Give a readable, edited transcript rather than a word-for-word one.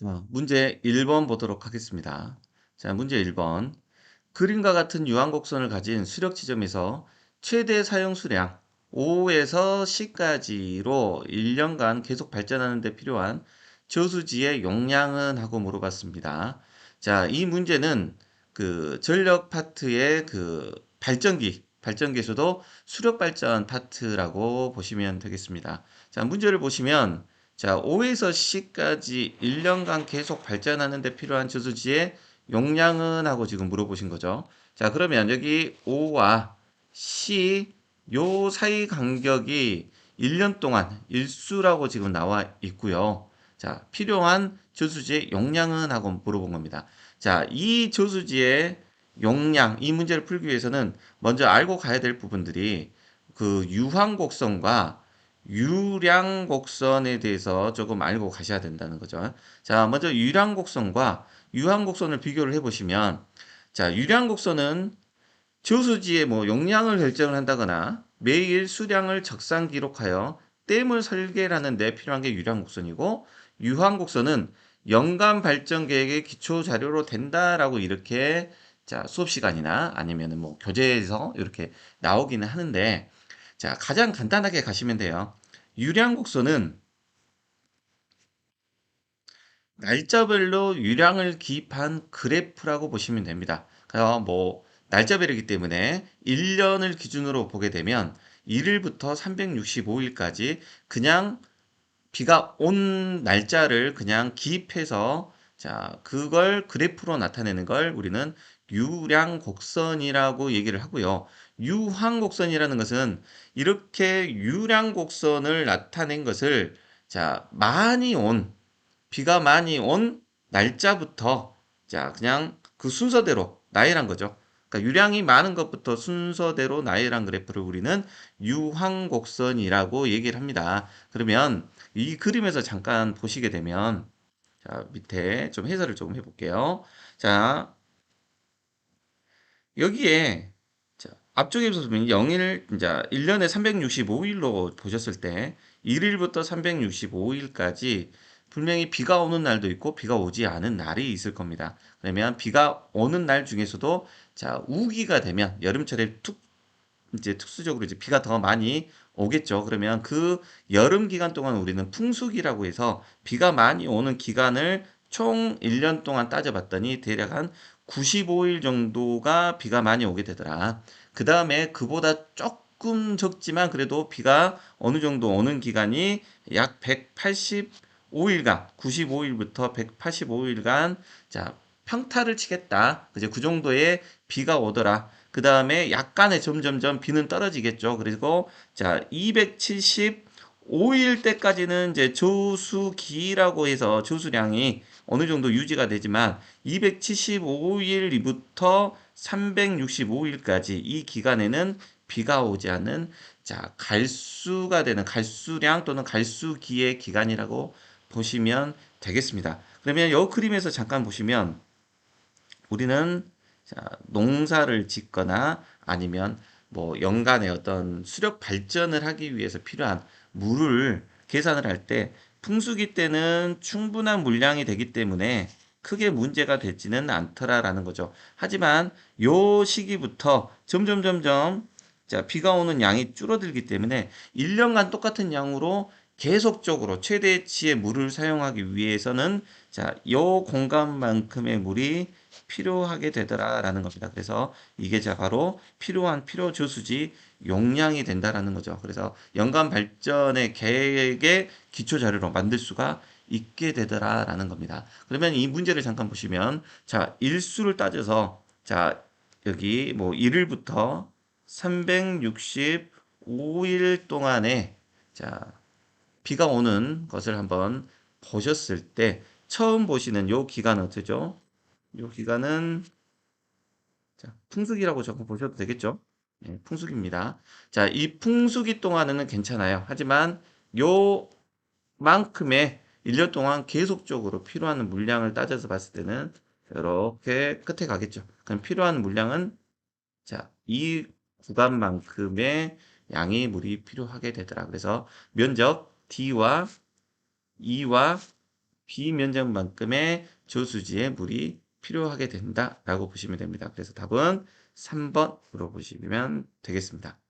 자, 문제 1번 보도록 하겠습니다. 자, 문제 1번. 그림과 같은 유한곡선을 가진 수력 지점에서 최대 사용 수량 5에서 10까지로 1년간 계속 발전하는 데 필요한 저수지의 용량은 하고 물어봤습니다. 자, 이 문제는 그 전력 파트의 그 발전기에서도 수력 발전 파트라고 보시면 되겠습니다. 자, 문제를 보시면 자, 5에서 10까지 1년간 계속 발전하는 데 필요한 저수지의 용량은 하고 지금 물어보신 거죠. 자, 그러면 여기 5와 10, 요 사이 간격이 1년 동안 일수라고 지금 나와 있고요. 자, 필요한 저수지의 용량은 하고 물어본 겁니다. 자, 이 저수지의 용량, 이 문제를 풀기 위해서는 먼저 알고 가야 될 부분들이 그 유한곡선과 유량곡선에 대해서 조금 알고 가셔야 된다는 거죠. 자, 먼저 유량곡선과 유한곡선을 비교를 해보시면, 자, 유량곡선은 저수지의 뭐 용량을 결정을 한다거나 매일 수량을 적상 기록하여 댐을 설계하는 데 필요한 게 유량곡선이고, 유한곡선은 연간 발전 계획의 기초 자료로 된다라고 이렇게 자, 수업 시간이나 아니면은 뭐 교재에서 이렇게 나오기는 하는데, 자, 가장 간단하게 가시면 돼요. 유량곡선은 날짜별로 유량을 기입한 그래프라고 보시면 됩니다. 뭐 날짜별이기 때문에 1년을 기준으로 보게 되면 1일부터 365일까지 그냥 비가 온 날짜를 그냥 기입해서 자, 그걸 그래프로 나타내는 걸 우리는 유량곡선이라고 얘기를 하고요. 유황곡선이라는 것은 이렇게 유량곡선을 나타낸 것을 자, 비가 많이 온 날짜부터 자, 그냥 그 순서대로 나열한 거죠. 그러니까 유량이 많은 것부터 순서대로 나열한 그래프를 우리는 유황곡선이라고 얘기를 합니다. 그러면 이 그림에서 잠깐 보시게 되면 자, 밑에 좀 해설을 조금 해볼게요. 자, 여기에 자, 앞쪽에 보시면 0일, 이제 1년에 365일로 보셨을 때 1일부터 365일까지 분명히 비가 오는 날도 있고 비가 오지 않은 날이 있을 겁니다. 그러면 비가 오는 날 중에서도 자, 우기가 되면 여름철에 이제 특수적으로 이제 비가 더 많이 오겠죠. 그러면 그 여름 기간 동안 우리는 풍수기라고 해서 비가 많이 오는 기간을 총 1년 동안 따져봤더니 대략 한 95일 정도가 비가 많이 오게 되더라. 그 다음에 그보다 조금 적지만 그래도 비가 어느 정도 오는 기간이 약 185일간, 95일부터 185일간, 자, 평타를 치겠다. 그제 그 정도의 비가 오더라. 그 다음에 약간의 점점점 비는 떨어지겠죠. 그리고 자, 275일 때까지는 이제 조수기라고 해서 조수량이 어느 정도 유지가 되지만 275일부터 365일까지 이 기간에는 비가 오지 않는 자, 갈수가 되는 갈수량 또는 갈수기의 기간이라고 보시면 되겠습니다. 그러면 이 그림에서 잠깐 보시면 우리는 자, 농사를 짓거나 아니면 뭐 연간에 어떤 수력 발전을 하기 위해서 필요한 물을 계산을 할 때 풍수기 때는 충분한 물량이 되기 때문에 크게 문제가 되지는 않더라라는 거죠. 하지만 요 시기부터 점점 자, 비가 오는 양이 줄어들기 때문에 1년간 똑같은 양으로 계속적으로 최대치의 물을 사용하기 위해서는 자, 요 공간만큼의 물이 필요하게 되더라라는 겁니다. 그래서 이게 자 바로 필요한 필요 저수지 용량이 된다라는 거죠. 그래서 연간 발전의 계획의 기초 자료로 만들 수가 있게 되더라라는 겁니다. 그러면 이 문제를 잠깐 보시면 자, 일수를 따져서 자, 여기 뭐 1일부터 365일 동안에 자, 비가 오는 것을 한번 보셨을 때 처음 보시는 요 기간은 어떻죠? 요 기간은 자, 풍수기라고 적어 보셔도 되겠죠? 네, 풍수기입니다. 자, 이 풍수기 동안에는 괜찮아요. 하지만 요만큼의 1년 동안 계속적으로 필요한 물량을 따져서 봤을 때는 이렇게 끝에 가겠죠. 그럼 필요한 물량은 자, 이 구간만큼의 양의 물이 필요하게 되더라. 그래서 면적 D와 E와 비면적만큼의 저수지에 물이 필요하게 된다라고 보시면 됩니다. 그래서 답은 3번으로 보시면 되겠습니다.